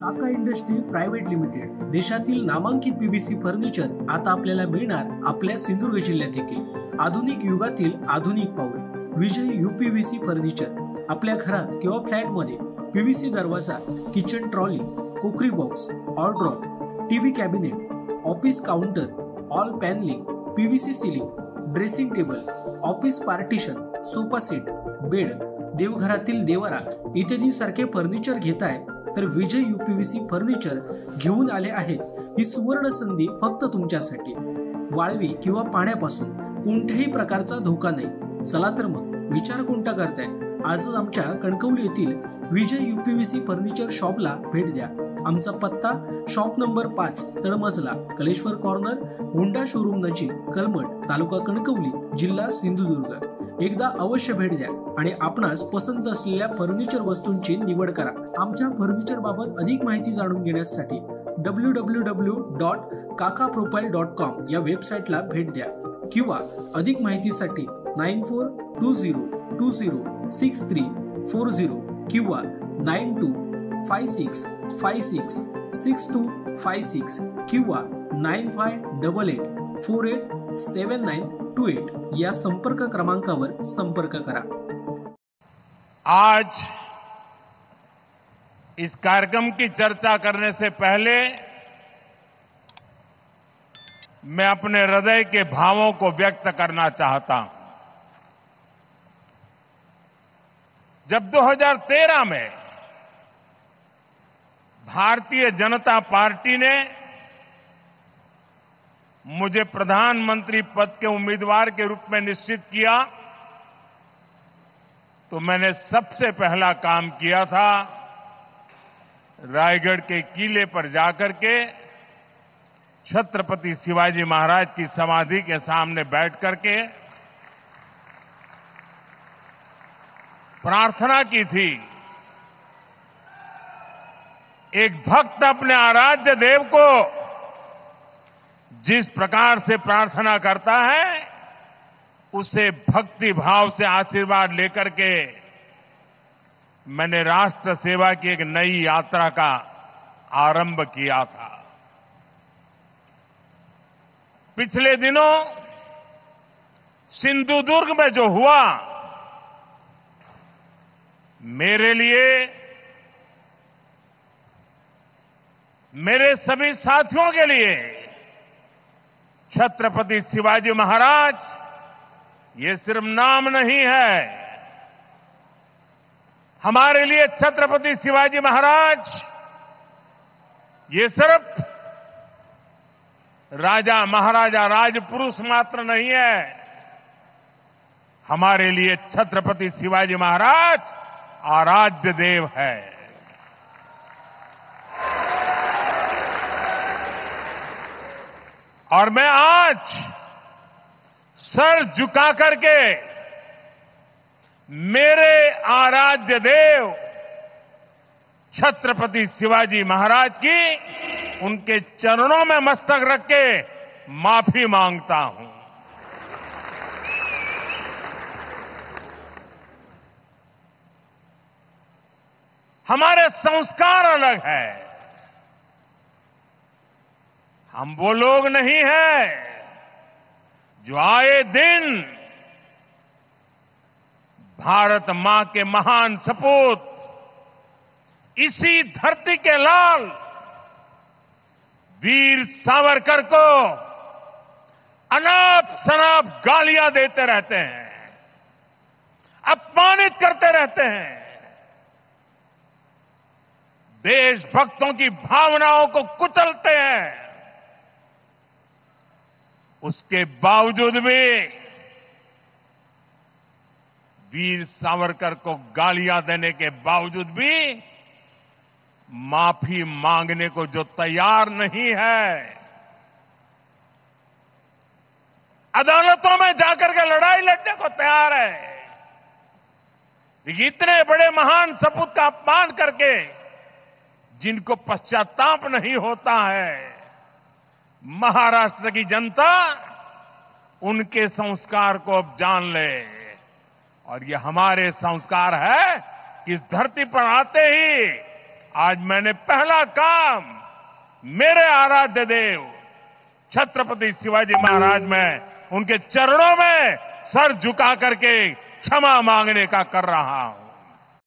टाका industry private limited देशातील नामांकित पीव्हीसी फर्निचर आता आपल्याला मिळणार आपल्या सिंधुदुर्ग जिल्ह्यात देखील। आधुनिक युगातील आधुनिक पाऊल विजय यूपीव्हीसी फर्निचर। आपल्या घरात किंवा फ्लॅट मध्ये पीव्हीसी दरवाजा, किचन ट्रॉली, कुकरी बॉक्स, ऑलड्रॉप, TV cabinet, office counter, all panelling, PVC ceiling, dressing table, office partition, sofa set, bed, देवघरातील देवरा इत्यादी सारखे फर्निचर घेताय तर विजय यूपीव्हीसी फर्निचर घेऊन आले आहेत ही सुवर्ण संधी फक्त तुमच्यासाठी। वाळवी किंवा पाण्यापासून कोणत्याही प्रकारचा धोका नाही। चला तर मग विचार कोणता करताय, आजच आमच्या कणकवली येथील विजय यूपीव्हीसी फर्निचर शॉपला भेट द्या। आमचा पत्ता शॉप नंबर 5 तळमजला, कलेश्वर कॉर्नर, होंडा शोरूम नजीक, कलमठ, तालुका कणकवली, जिल्हा सिंधुदुर्ग। एकदा अवश्य भेट द्या आणि आपणास पसंत असलेल्या फर्निचर वस्तूंची निवड करा। आमच्या फर्निचर बाबत अधिक माहिती जाणून घेण्यासाठी www.kakaprofile.com या वेबसाईटला भेट द्या किंवा अधिक माहितीसाठी 9420206340 किंवा 9256566256 किंवा 9588487928 या संपर्क क्रमांकावर संपर्क करा। आज इस कार्यक्रम की चर्चा करने से पहले मैं अपने हृदय के भावों को व्यक्त करना चाहता हूं। जब 2013 में भारतीय जनता पार्टी ने मुझे प्रधानमंत्री पद के उम्मीदवार के रूप में निश्चित किया तो मैंने सबसे पहला काम किया था रायगढ़ के किले पर जाकर के छत्रपति शिवाजी महाराज की समाधि के सामने बैठ करके प्रार्थना की थी। एक भक्त अपने आराध्य देव को जिस प्रकार से प्रार्थना करता है उसे भक्ति भाव से आशीर्वाद लेकर के मैंने राष्ट्र सेवा की एक नई यात्रा का आरंभ किया था। पिछले दिनों सिंधुदुर्ग में जो हुआ मेरे लिए, मेरे सभी साथियों के लिए छत्रपति शिवाजी महाराज ये सिर्फ नाम नहीं है। हमारे लिए छत्रपति शिवाजी महाराज ये सिर्फ राजा महाराजा राजपुरुष मात्र नहीं है। हमारे लिए छत्रपति शिवाजी महाराज आराध्य देव है। और मैं आज सर झुका करके मेरे आराध्य देव छत्रपति शिवाजी महाराज की उनके चरणों में मस्तक रख के माफी मांगता हूं। हमारे संस्कार अलग है। हम वो लोग नहीं हैं जो आए दिन भारत मां के महान सपूत इसी धरती के लाल वीर सावरकर को अनाप शनाप गालियां देते रहते हैं, अपमानित करते रहते हैं, देशभक्तों की भावनाओं को कुचलते हैं। उसके बावजूद भी वीर सावरकर को गालियां देने के बावजूद भी माफी मांगने को जो तैयार नहीं है, अदालतों में जाकर के लड़ाई लड़ने को तैयार है, इतने बड़े महान सपूत का अपमान करके जिनको पश्चाताप नहीं होता है, महाराष्ट्र की जनता उनके संस्कार को अब जान ले। और ये हमारे संस्कार है कि इस धरती पर आते ही आज मैंने पहला काम मेरे आराध्य देव छत्रपति शिवाजी महाराज में, उनके चरणों में सर झुका करके क्षमा मांगने का कर रहा हूं।